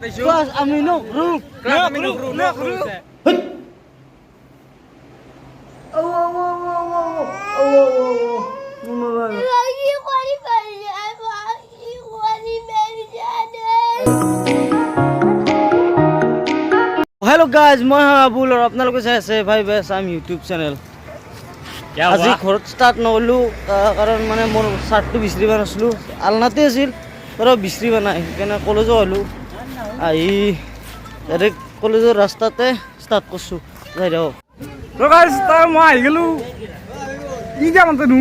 Kelas Amino Group. Kelas Amino Group. Hello guys, মই আবুল আৰু আপোনালোকে চাই আছে ভাই বেছ আম ইউটিউব চেনেল। আজি ঘৰত ষ্টাৰ্ট নকৰিলো কাৰণ মানে মোৰ চাৰ্টটো বিচৰিব নাছিলোঁ, আলনাতে আছিল আৰু বিচৰিব নাই, সেইকাৰণে কলেজো আহিলোঁ। আহি ডাইৰেক্ট কলেজৰ ৰাস্তাতে ষ্টাৰ্ট কৰিছোঁ। যাই দিয়ক মই আহি গেলো কি যা মাতে নো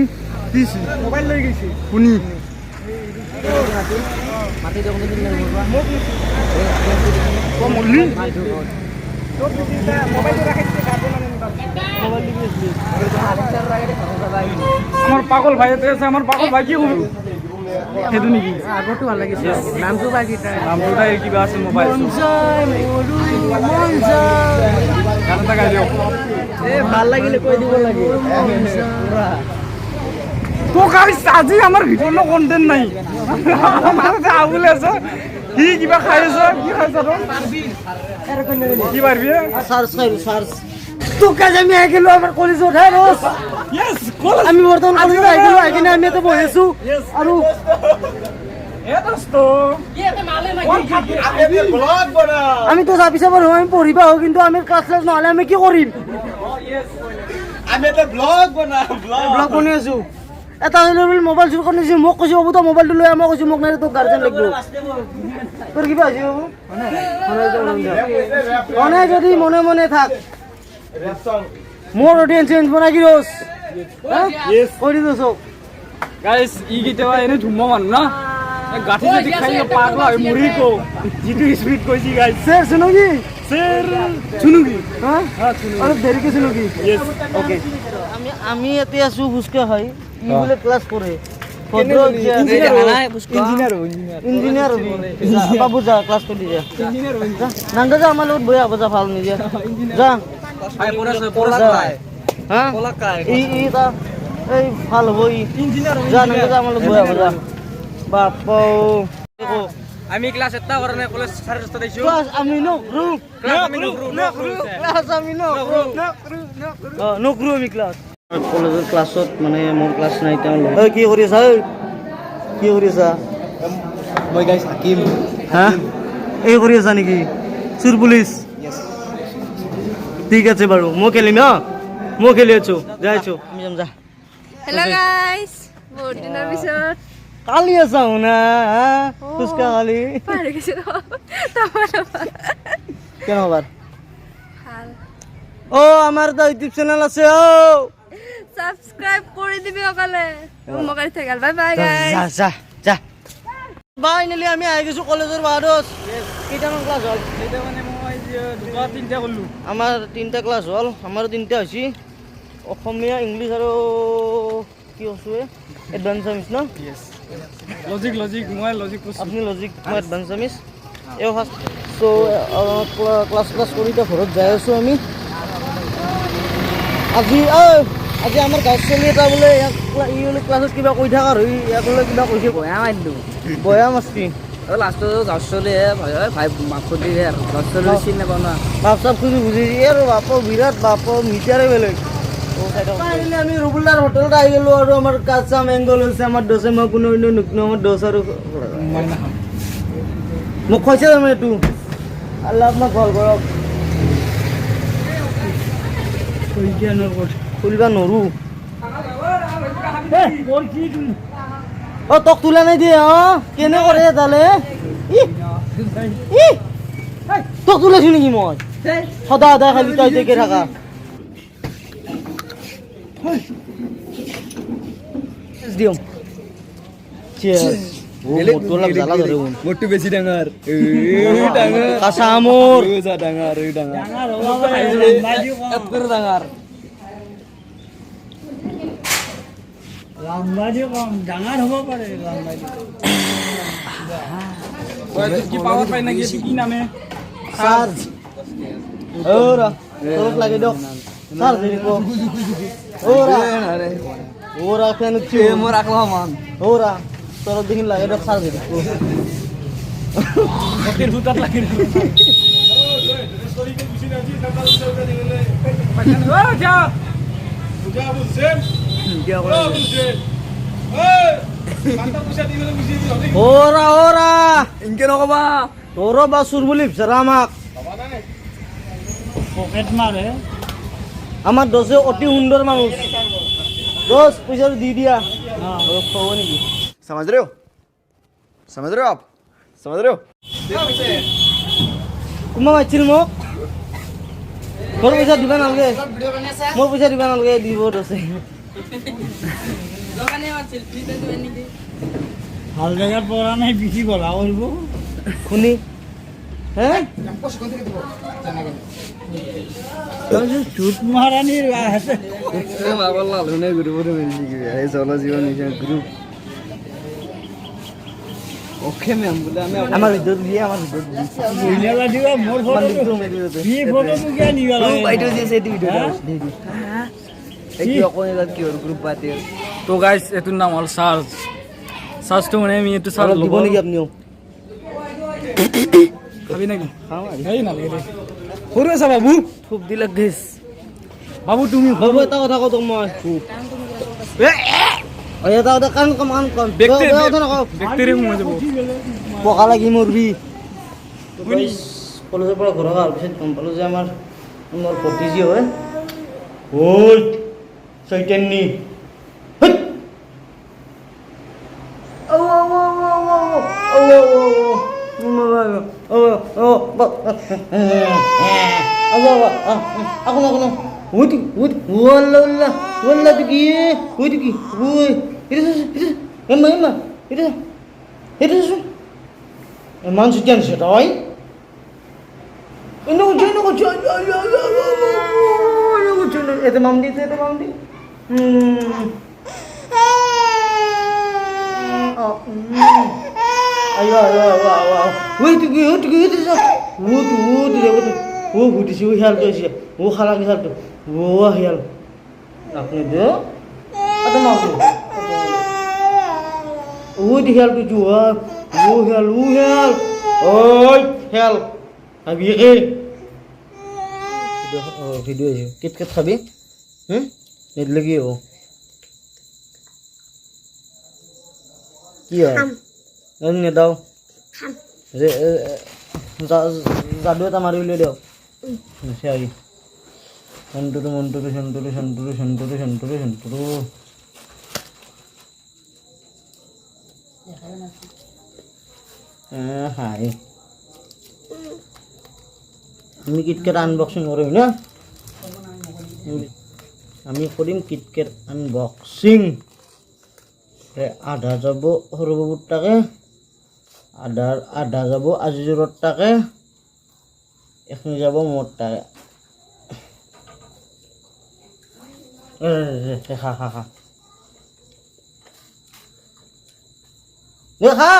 মোবাইল লৈ গৈছে শুনি আমার পাগল ভাই আছে, আমার পাগল ভাই কি করবো সেইটো নেকি আগতো ভাল লাগিছে নামটো বা কি নামটো তাই কিবা আছে মোবাইল গান এটা গাই দিয়ক ভাল লাগিলে কৈ দিব লাগে। তো গাইস আজি আমার ভিডিওর নো কন্টেন্ট নাই মাথাতে আগুলে আছে কি কিবা খাই আছে কি খাইছ তো কি পারবি সার্চ তো কাজ আমি আই গেলো আমার কলেজে উঠাই রোজ ইয়েস কলেজ আমি বর্তমান কলেজে আই গেলো আইকিনে আমি এতে বহেছো আৰু আমি তো যাবি চাব আমি পঢ়িবা হোক কিন্তু আমি ক্লাছ নহলে আমি কি কৰিম? আমি এটা ব্লগ বনাই আছো। এটা মোবাইল চুৰ কৰি নিছে, মোক কৈছে বাবু তই মোবাইলটো লৈ মই কৈছো মোক নাই তোক গাৰ্জেন লাগিব। তোৰ কিবা হৈছে বাবু মনে যদি মনে মনে থাক মোৰ অডিয়েন্স চেঞ্জ বনাই কি ৰস কৈ দিছো চব গাইস ই কেতিয়াবা এনে ধুমা মানুহ না গাঠি যদি খাই পাগলা হৈ মৰি কো যিটো স্পিড কৈছি গাইস স্যাৰ শুনো কি শুনো কি হ্যাঁ অলপ দেৰিকে শুনো কি ইয়েস ওকে আমি এতে আছো ফুচকা খাই ই বলে ক্লাস করে ইঞ্জিনিয়ার বাবু যা ক্লাস করে যা নাঙ্গা যা আমার লগত বয়া বজা ভাল নি যা যা হ্যাঁ ই তা এই ভাল হবো যা নাঙ্গা যা আমার লগত বয়া বজা বাপো আমি ক্লাস এটা করনে কলেজ 7:30 আইছো ক্লাস আমিনো গ্রুপ ক্লাস আমিনো গ্রুপ ক্লাস আমিনো নকৰু আমি ক্লাস কলেজৰ ক্লাছত মানে মোৰ ক্লাছ নাই তেওঁ কি কৰি আছা কি কৰি আছা মই গাইস হাকিম হা এই কৰি আছা নেকি চুৰ পুলিচ ঠিক আছে বাৰু মই খেলিম হা মই খেলি আছো যাইছো আমি যাম যা হেল্ল' গাইস বহুত দিনৰ পিছত কালি আছাও না ফুচকা কালি পাহৰি গৈছো কেন বাৰ ভাল ও আমাৰ এটা ইউটিউব চেনেল আছে ও সাবস্ক্রাইব করে দিবি অকালে মোক কালি থাকাল বাই বাই গাইস যা যা যা ফাইনালি আমি আহি গৈছো কলেজৰ বাহিৰত কেইটামান ক্লাছ হ'ল এটা মানে মই দুটা তিনটা কৰলু আমাৰ তিনিটা ক্লাছ হ'ল আমাৰো তিনিটা হৈছে অসমীয়া ইংলিছ আৰু কি কৈছো এডভান্স আমিছ ন ইয়েস লজিক মই লজিক কৈছো আপুনি লজিক মই এডভান্স আমিছ এই ফাৰ্ষ্ট চ' ক্লাছ কৰি এতিয়া ঘৰত যাই আছোঁ আমি আজি আমাৰ গাঁৱৰ ছোৱালী এটা বোলে ই বোলে ক্লাছত কিবা কৈ থাকাৰ হৈ ইয়াক বোলে কিবা কৈছে বয়া মাৰিলোঁ বয়া মাছটি লাষ্টত গাঁৱৰ ছোৱালীহে ভাই মাক সুধিহে আৰু গাঁৱৰ ছোৱালী চিনি নাপাওঁ না বাপ চাপ খুজি বুজিছে আৰু বাপৰ বিৰাট বাপৰ মিটাৰে বেলেগ ফাইনেলি আমি ৰবুলদাৰ হোটেলত আহি গ'লোঁ আৰু আমাৰ কাঁচা মেংগল হৈছে আমাৰ দোষে মই কোনো নুকনো আমাৰ দোষ আৰু মোক কৈছে তাৰমানে এইটো আল্লাহ আপোনাক ভাল কৰক খুলিব নোৱাৰোঁ তোক তোলা নাই দিয়ে কেনে কৰে তালে তোক তোলাইছো নেকি মই সদায় সদায় খালি তই দেখে থাকা দিম মোৰটো বেছি ডাঙৰ কাঁচা আমৰ ডাঙৰ ডাঙৰ কি পাওয়াৰ পাই নাকি কি নামে চাৰ্জ ওৰা তোক লাগে দিয়ক চাৰ্জ দিব ওৰা ফেন মোৰ আকলা মান ওৰা তোৰ দিন লাগে দিয়ক চাৰ্জ দিব পতিৰ ভূতত লাগি ওরা ওরা ইনকে নকবা তোরও বা সুর বলি ফেরা আমাক পকেট মারে আমার দোষে অতি সুন্দর মানুষ দোষ পয়সা দি দিয়া অলপ খাব নেকি समझ रहे हो समझ रहे हो आप समझ रहे हो কোনোবা মাতিছিল মোক মোৰ পইচা দিবা নালাগে মোৰ পইচা দিবা নালাগে দিব দোষে ভাল জেগাত পৰা নাই বিকি গলা কৰিব শুনি হে চুট মহাৰাণীৰ আছে মাগল লালুনে গ্ৰুপত মিলি গিয়ে এই Jal Jeevan mission group okay ma'am বলে আমি আমাৰ ভিতৰ দিয়ে আমাৰ ভিতৰ দিয়ে নিলা দিবা মোৰ আমার ফটো ভিতর মেরে দিতে কি ফটোটো কিয় নিবা লাগে বাইটো দিছে এই ভিডিও দি দি কি অকণ এটাত কি গ্ৰুপ পাতি তো গাইস এটোৰ নাম হ'ল চাৰ্জ চাৰ্জটো মানে আমি এইটো চাৰ্জ দিব নেকি আপনিও খাবি নেকি খাও আৰ এই নালাগে দে সৰু আছে বাবু খুব দিলে গেছ বাবু তুমি বাবু এটা কথা কওঁ তোক মই এটা কথা কাণ কম ব্যক্তি কথা নকওঁ ব্যক্তিৰে সোমাই যাব পকা লাগি মৰবি কলেজৰ পৰা ঘৰ অহাৰ পিছত গম পালোঁ যে মোৰ ভতিজী হয় ঐ চৈতন্যী Emang sekian serai? Ini hujan. Itu mandi. Ayo. Wih, itu. Hal tu sih. Halang hal tu. Hal. Aku ni dia. Ada mahu. Di hal tu jual. Hal. Oi, hal. Habis ke? Video aja. Kit khabi? Ini lagi oh. Kia. Ini dah. Jadu tamari boleh dah. Siapa? Santuru. Hai. আমি KitKat unboxing কৰিম না আমি কৰিম KitKat unboxing আধা যাব সৰু বাবুৰ তাকে আধা যাব আজিজুৰৰ তাকে এখিনি যাব মোৰ তাকে খা খাও Khá.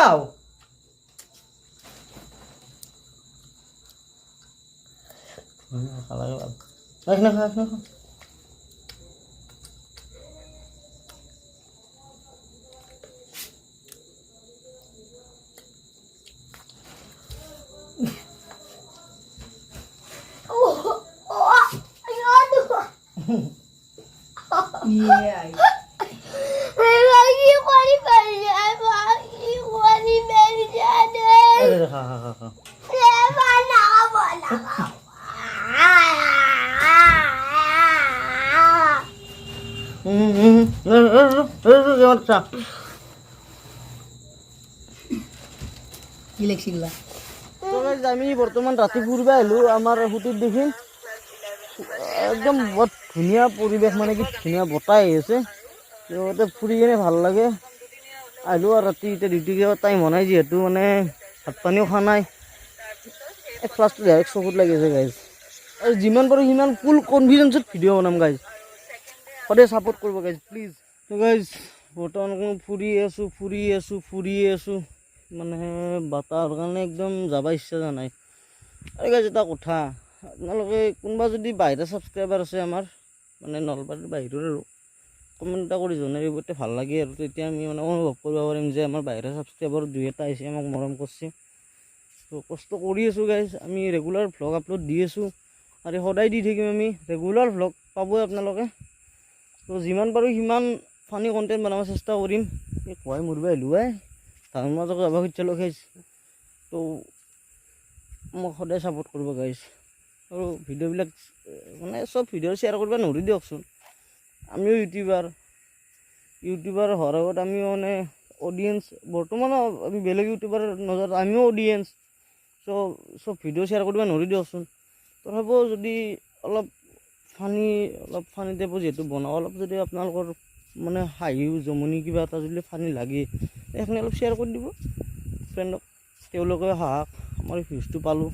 আমি বৰ্তমান ৰাতি ফুৰিব আহিলোঁ আমাৰ সুতিত দেখি একদম বৰ ধুনীয়া পৰিৱেশ মানে কি ধুনীয়া বতাহ আহি আছে তো ফুৰি কিনে ভাল লাগে আহিলোঁ আৰু ৰাতি এতিয়া ডিউটি টাইম হোৱা নাই যিহেতু মানে ভাত পানীও খোৱা নাই এক ক্লাছটো ডাইৰেক্ট চকুত লাগিছে গাইজ আৰু যিমান পাৰোঁ সিমান ফুল কনফিডেঞ্চত ভিডিঅ' বনাম গাইজ সদায় ছাপোৰ্ট কৰিব গাইজ প্লিজ গাইজ বৰ্তমান ফুৰি আছোঁ মানে বতাহৰ কাৰণে একদম যাব ইচ্ছা যোৱা নাই আৰু গাইজ এটা কথা আপোনালোকে কোনোবা যদি বাহিৰা ছাবস্ক্ৰাইবাৰ আছে আমাৰ মানে নলবাৰীৰ বাহিৰৰ আৰু কমেণ্ট এটা কৰি জনাই দিব ভাল লাগে আৰু তেতিয়া আমি মানে অনুভৱ কৰিব পাৰিম যে আমাৰ বাহিৰা ছাবস্ক্ৰাইবাৰ দুই এটা আহিছে আমাক মৰম কৰিছে তো কষ্ট কৰি আছোঁ গাইজ, আমি ৰেগুলাৰ ভ্লগ আপলোড দি আছোঁ আৰু সদায় দি থাকিম আমি, ৰেগুলাৰ ভ্লগ পাবই আপোনালোকে। তো যিমান পাৰোঁ সিমান ফানি কণ্টেণ্ট বনাব চেষ্টা কৰিম। এই খুৱাই মৰিব আহিলোঁ ধান মাজক যাব খুজিছিলোঁ গাইজ। তো মোক সদায় ছাপোৰ্ট কৰিব গাইজ, আৰু ভিডিঅ'বিলাক মানে চব ভিডিঅ' শ্বেয়াৰ কৰিব নোৱাৰি দিয়কচোন। আমিও ইউটিউবাৰ হোৱাৰ আগত আমিও মানে অডিয়েঞ্চ, বৰ্তমান আমি বেলেগ ইউটিউবাৰ নজৰত আমিও অডিয়েঞ্চ। চ' চব ভিডিঅ' শ্বেয়াৰ কৰিব নোৱাৰি দিয়কচোন। তথাপিও যদি অলপ ফানি টাইপৰ যিহেতু বনাওঁ, অলপ যদি আপোনালোকৰ মানে হাঁহিও জমনি কিবা এটা যদি ফানি লাগে সেইখিনি অলপ শ্বেয়াৰ কৰি দিব ফ্ৰেণ্ডক, তেওঁলোকে হাঁহক, আমাৰ ভিউজটো পালোঁ।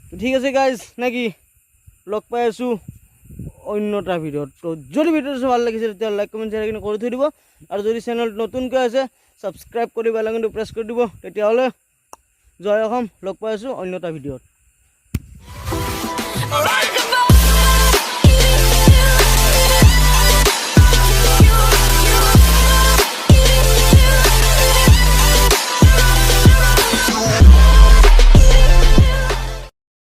তো ঠিক আছে গাইজ, নে কি? লগ পাই আছোঁ অন্য এটা ভিডিঅ'ত। তো যদি ভিডিঅ'টো ভাল লাগিছে তেতিয়া লাইক কমেণ্ট শ্বেয়াৰ কিনে কৰি থৈ দিব, আৰু যদি চেনেল নতুনকৈ আছে ছাবস্ক্ৰাইব কৰি বেল আইকনটো প্ৰেছ কৰি দিব। তেতিয়াহ'লে জয় অসম, লগ পাই আছোঁ অন্য এটা ভিডিঅ'ত।